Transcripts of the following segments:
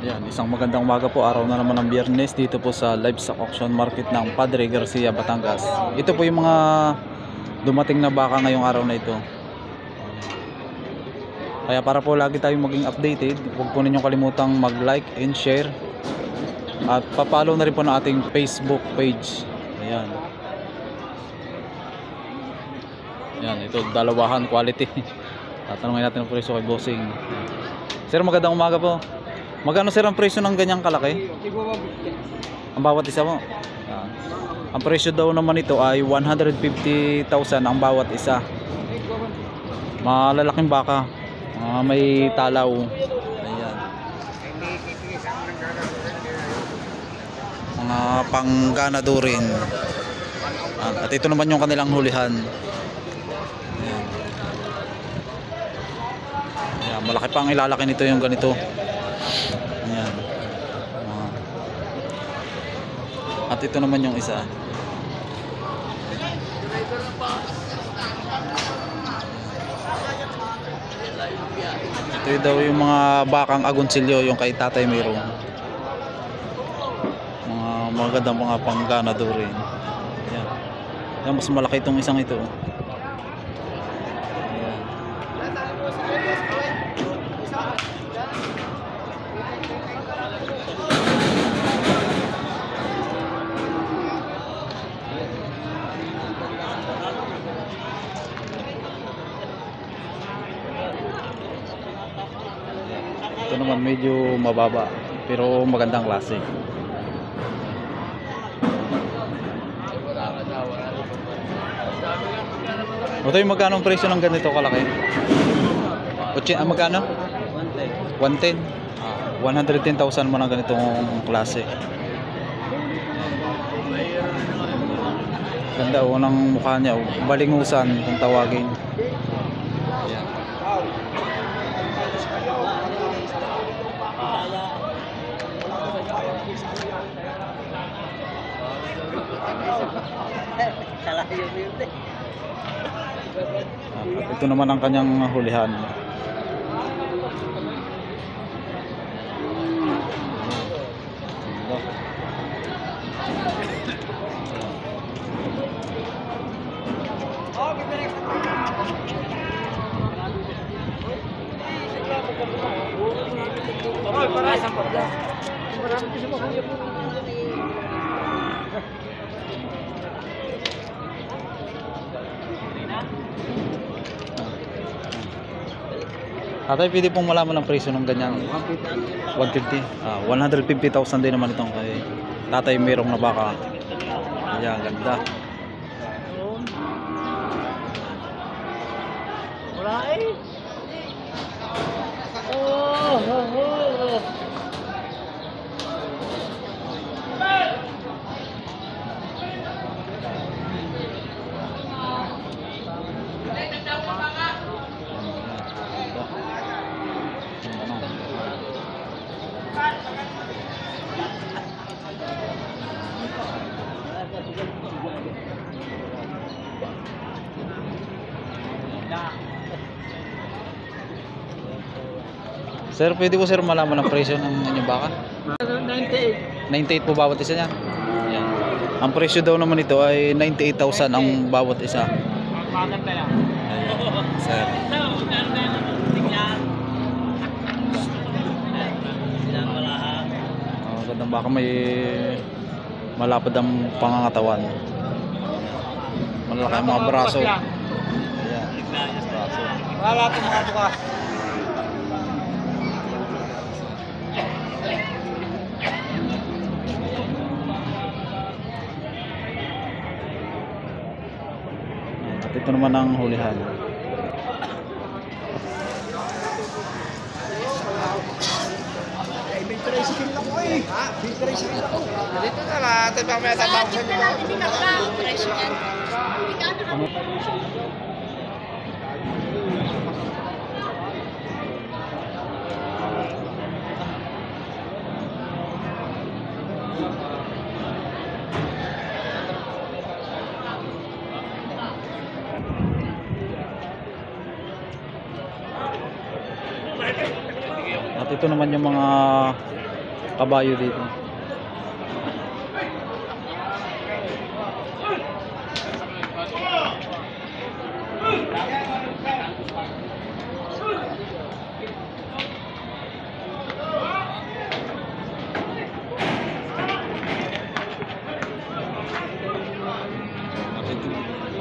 Yan, isang magandang umaga po, araw na naman ng Biyernes dito po sa livestock auction market ng Padre Garcia, Batangas. Ito po yung mga dumating na baka ngayong araw na ito. Kaya para po lagi tayong maging updated, huwag po ninyong kalimutang mag-like and share. At papalo na rin po ng ating Facebook page. Ayan. Yan, ito dalawahan quality. Tatanungin natin ang presyo kay Bossing. Sir, magandang umaga po. Magkano sir ang presyo ng ganyang kalaki? Ang bawat isa mo? Ang presyo daw naman ito ay 150,000 ang bawat isa. Malalaking baka. May talaw. Ayan. Mga pangganado rin. At ito naman yung kanilang hulihan. Ayan. Ayan, malaki pa ang ilalaki nito yung ganito. Ayan. At ito naman yung isa. Ito daw yung mga bakang agonsilyo, yung kay Tatay Mayroong. Mga magandang mga pangganado rin. Ayan. Ayan, mas malaki itong isang ito. Ito naman medyo mababa pero magandang klase. Ito yung magkano ang presyo ng ganito kalaki? Magkano? 110. 110,000 mo ng ganitong klase. Ganda o ng mukha niya, balingusan kung tawagin. Ayan. Ito naman ang kanyang hulihan. Tatay, pwede pong malaman ang presyo ng ganyan. 150. 150,000 din naman itong kay Tatay Mayroong na baka. Ayan, ganda. Wala eh. Oh. Sir, pwede po sir malaman ang presyo ng inyong baka? 98. 98 po bawat isa niyan. Ayan. Ang presyo daw naman ito ay 98,000 ang bawat isa. Ayan, sir. Gandang baka may malapad ang pangangatawan. Malaki ang mga braso. Ayan. Braso. Wala itong mga bukas. At ito naman ang hulihan. Dito na natin mamaya sa box. Dito natin pinaka presyo yan. At ito naman yung mga kabayo dito.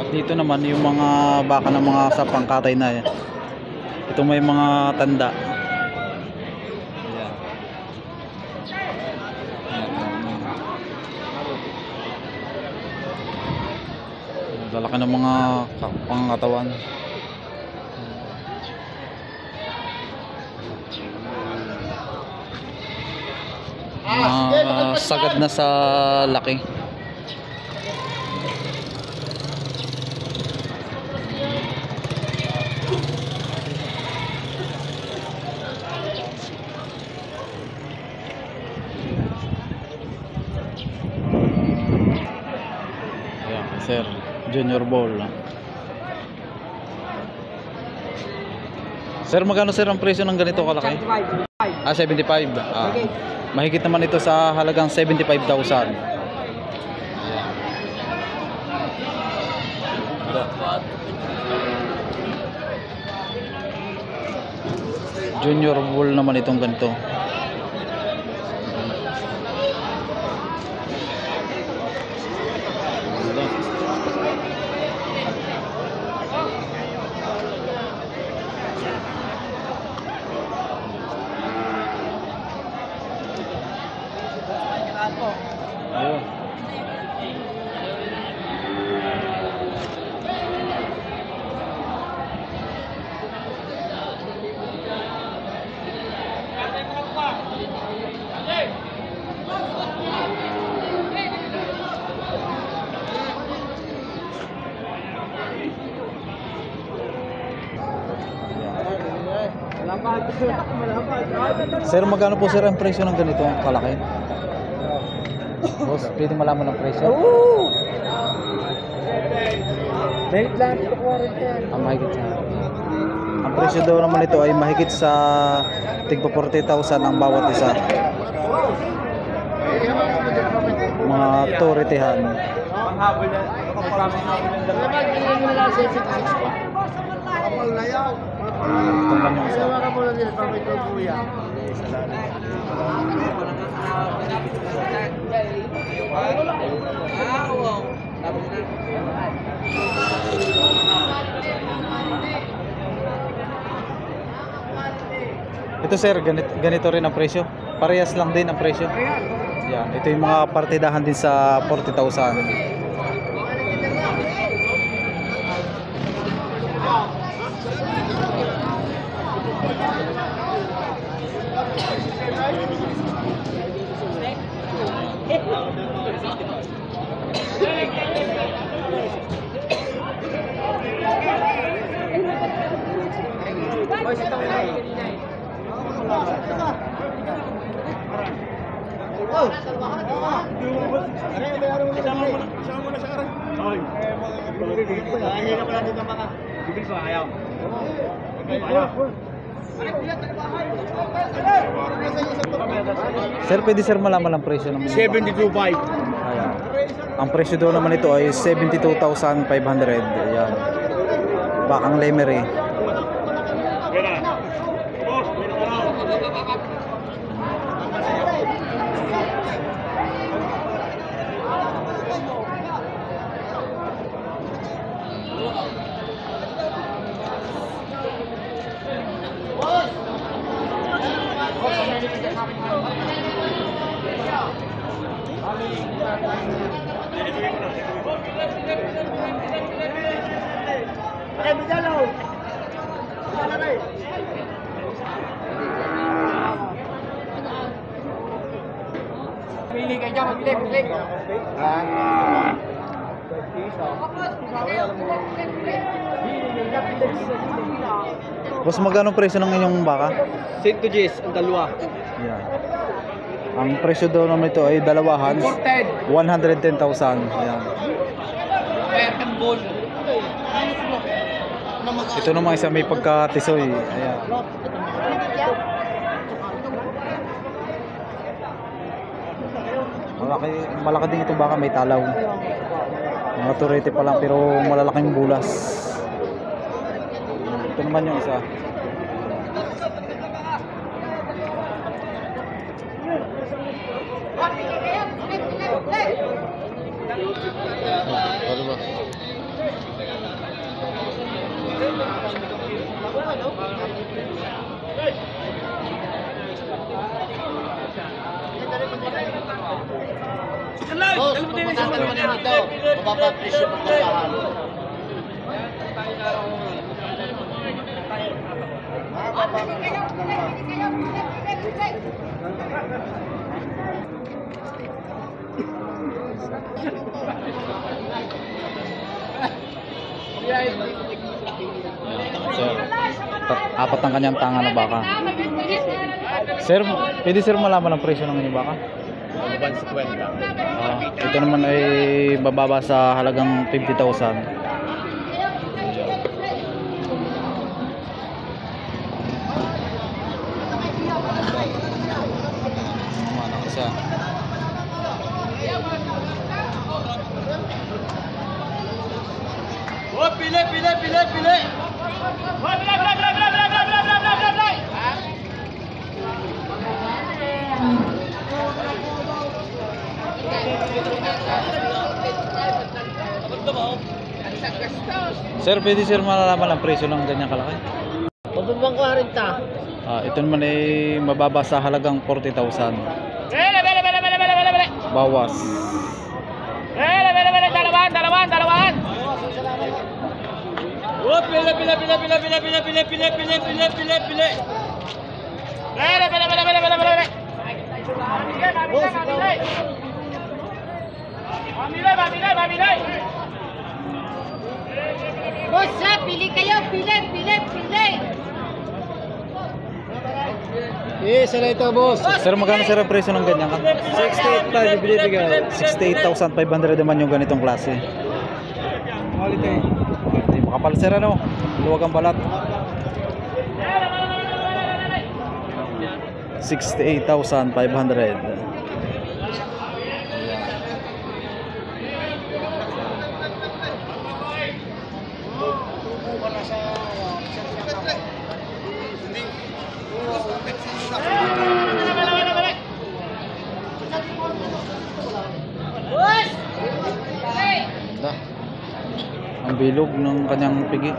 At dito naman yung mga baka ng mga sa pangkatay na yan. Ito may mga tanda. Ayan. Lalaki ng mga pangkatawan. Sagad na sa laki. Ayan, sir, Junior Ball. Sir, magkano sir ang presyo ng ganito kalaki? 75. Mahigit naman ito sa halagang 75,000. Junior Bull naman itong ganito. Ayun. Sir, magkano po sir ang presyo ng ganito kalaki? Boss, pwede malaman ang presyo? Merit lang, ito ko rin yan. Ang mahigit sa... Ang presyo daw naman ito ay mahigit sa tigpa 40,000 ang bawat isa. Mga toritihan. Panghabol na. Pagpapamay mo lang sa 66 pa. Kapal na yan. Ito lang yung isa. Wala mo lang din sa may kuya. Ito sir, ganito rin ang presyo. Parehas lang din ang presyo. Yan, ito yung mga partidahan din sa 40,000. Sir, pwede sir malaman ang presyo ng 72.5. Ayan. Ang presyo daw naman ito ay 72,500. Ayan. Bakang Lemery. Pili ka dyan, mag-click. Boss, magkano presyo ng inyong baka? St. Gis, ang dalawa. Ayan. Ang presyo daw naman ito ay dalawahan. 110,000. Ayan. American Bull. Ito naman isa may pagkatisoy. Ayan. Malaki din ito baka, may talaw. Mga turete pa lang pero malalaking bulas. Ito naman yung isa. Ano ba? Boss, pupuntahan naman dito. Mababa presyo pagkakahan. Sir, apat ang kanyang tanga na baka. Sir, pwede sir malaman ang presyo ng inyong baka? 150. Ito naman ay bababa sa halagang 50,000. Naman ang isa. Oh, pili! Sir, pwede sir malalaman ang presyo ng ganyang kalaki? Pababang 40. Ito naman ay mababa sa halagang 40,000. Bawas. Dalawan! Oh, pili! Boss, pili kayo, pili. Yes, ano ito, boss? Sir, magkano sir ang presyo ng ganyan? 68,500 binibigay. 68,500 naman yung ganitong klase. Quality. Hindi makapal sir, ano? Luwag ang balat. 68,500. Boss! Ganda. Ang bilog ng kanyang pigi.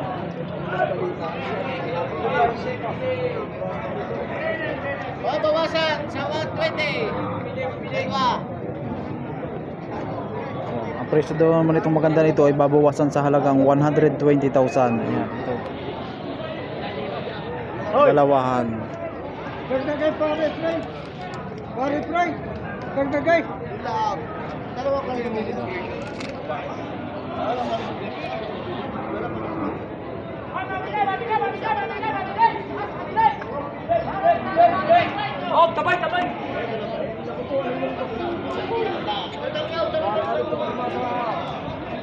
Oh, bawasan! Sa 120. Ang presyo daw naman itong maganda nito ay babawasan sa halagang 120,000. Ayan, ito. Dalawahan. Dagdagay, pare, pre. Dagdagay. Dalawa ka rin yung tabay!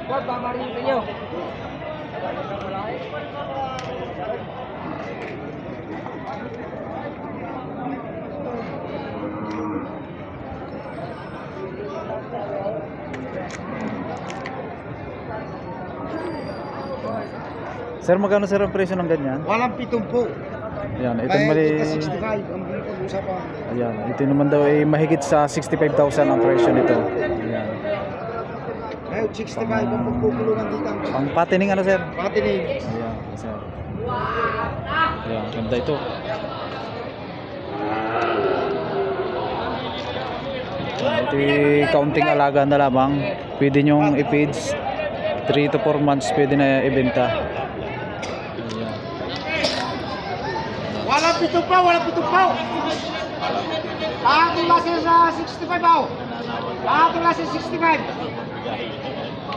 Huwag mamarin sa inyo. Sir, magkano sir ang presyo ng ganyan? Walang 70. Ayan, ito mali. 65 ang pag-usapan. Ayan, ito naman daw ay mahigit sa 65,000 ang presyo nito. Ayan. Ngayon, 65 ang pagpupulungan dito. Pang patining ano sir? Patinig. Ayan, sir. Ayan, ganda ito. Ito ay counting alaga na lamang. Pwede nyong i-feeds. 3 to 4 months pwede na ibenta. Ayan. Walang pitupaw. Lahat ng lasa sa 65 daw. Lahat ng lasa 65.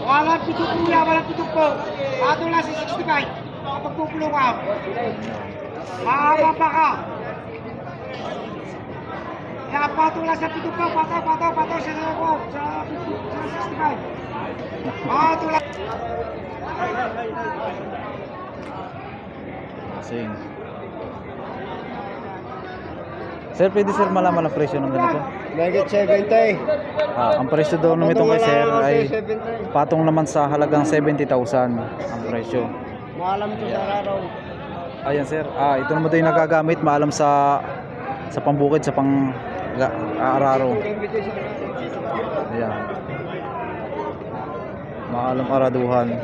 Walang pitupaw. Lahat ng lasa 65. Kapag pupulungan. Mahaba pa ka. Kaya patong lang sa pitupaw. Pataw sa loob. Sa 65. Patong lang. Kasing. Sir, pwede sir malaman ang presyo ng ganito? Megit 70. Ang presyo daw naman itong kay sir ay patong naman sa halagang 70,000 ang presyo. Maalam to sa araw. Ayan sir, ito naman daw yung nagagamit, maalam sa pambukid, sa pang araro. Ayan. Maalam araduhan.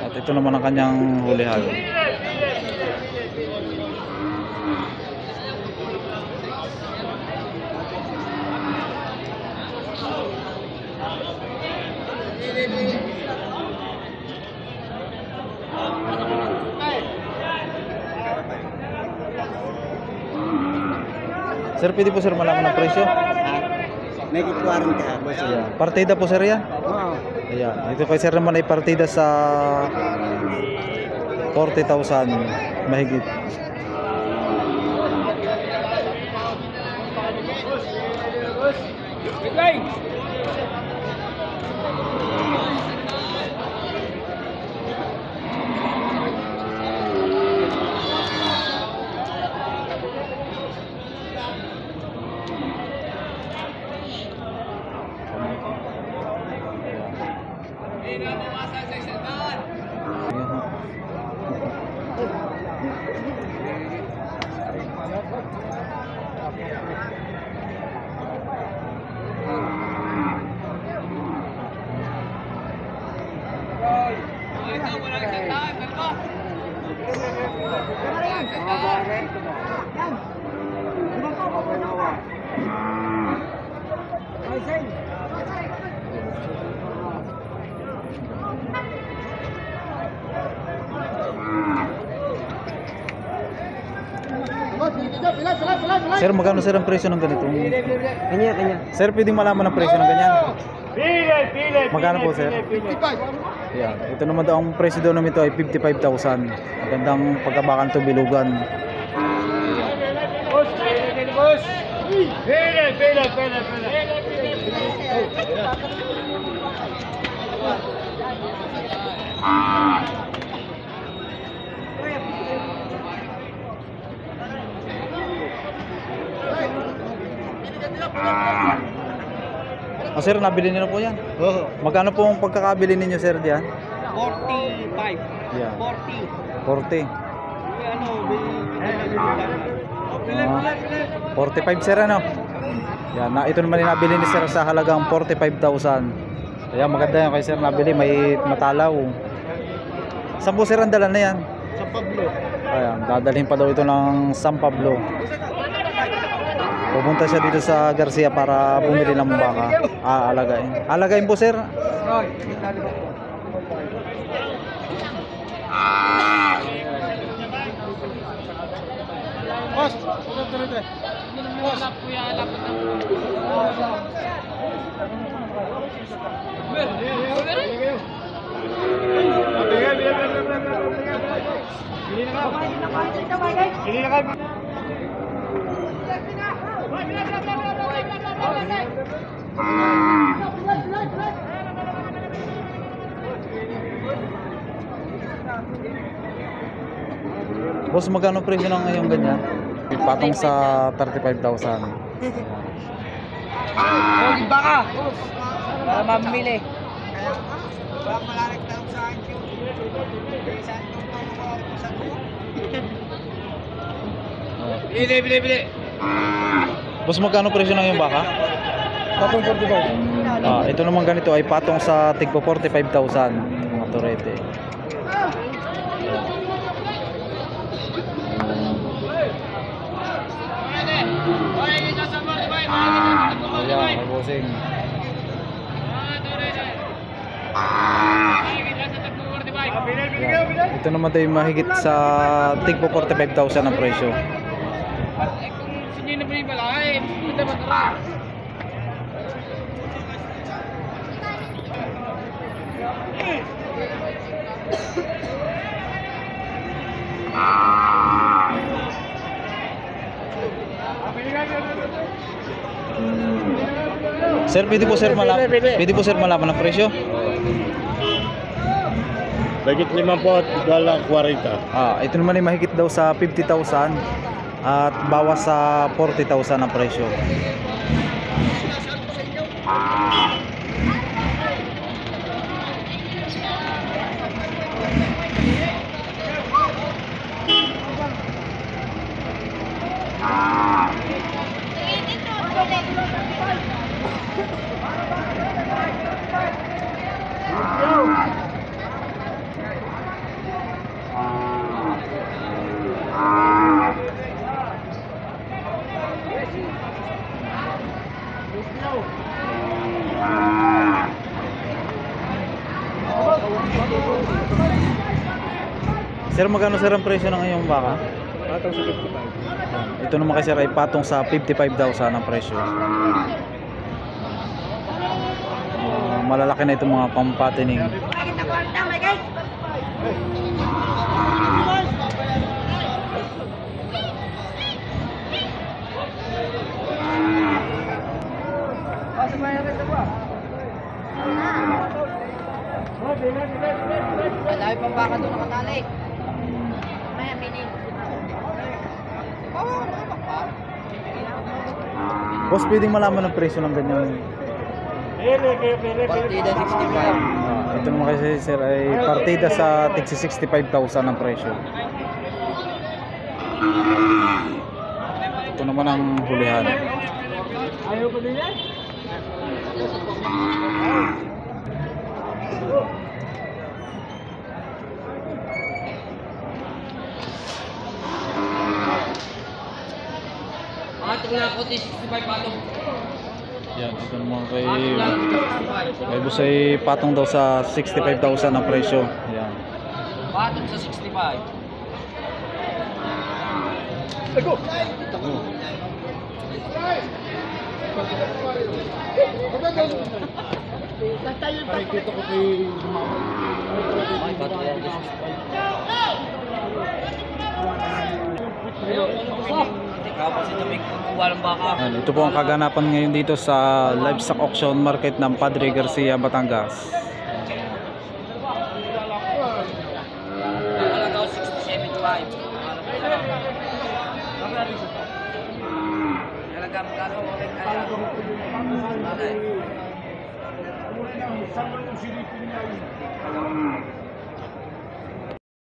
At ito naman ang kanyang hulihan. Sir, pwede po sir malaman ang presyo? Megit 40. Ayan. Partida po sir yan? Oo. Ayan. Ito kay sir naman ay partida sa 40,000 mahigit. Sir, magkano sir ang presyo ng ganito? Kanya. Sir, pwedeng malaman ang presyo ng ganyan? Magkano po sir? 55. Ayan. Ito naman daw ang presyo daw namin ito ay 55,000. Magandang pagkabakan to bilugan. Boss. Sir, nabili niyo na po yan. Oo. Magkano po ang pagkakabili ninyo sir diyan? 45. Yeah. 40. 40. Ano, 45 sir ano? Yan, ito naman yung nabili ni sir sa halagang 45,000. Ayan, maganda yan kay sir nabili, may matalaw. Saan po sir ang dala na yan? Sa Pablo. Ayan, dadalhin pa daw ito ng San Pablo. Pupunta siya dito sa Garcia para bumili ng baka. Alagain. Alagain po sir. Boss, Boss, magkano presyo ng ngayong ganyan? Patong sa 35,000. baka. Para mamili. Bili. Boss, magkano presyo ng iyong baka? Patong 45. Ito naman ganito ay patong sa tigpo 45,000 mga torete. Ayan, may bossing. Ayan. Ito naman tayo mahigit sa tigpo 45,000 ang presyo. Sir, pwede po sir malaman ang presyo? Bagit 5 po at dalang 40. Ito naman ay mahigit daw sa 50,000 at bawas sa 40,000 ang presyo. Sir, magkano sir ang presyo ng iyong baka? Patong sa 55. Ito naman kasi ay patong sa 55,000 ang presyo. Malalaki na itong mga pampatining. Madami pang baka doon nakatali. Maya, mini. Boss, pwedeng malaman ang presyo ng ganyan. Partida 65. Ito naman kasi sir ay partida sa tigsi 65,000 ang presyo. Ito naman ang hulihan. Ayaw ko din yan? Patong na ako 65 patong. Yan, ito naman kay boss ay patong daw sa 65,000 ang presyo. Yan. Patong sa 65. Pakikita ko kay Ay, patong na ako 65. Kapag si Tumig kukuha ng baka. Yan, ito po ang kaganapan ngayon dito sa livestock auction market ng Padre Garcia, Batangas. Nakalaga ako 67.5. Nalaga magkano mo rin kaya. Malay.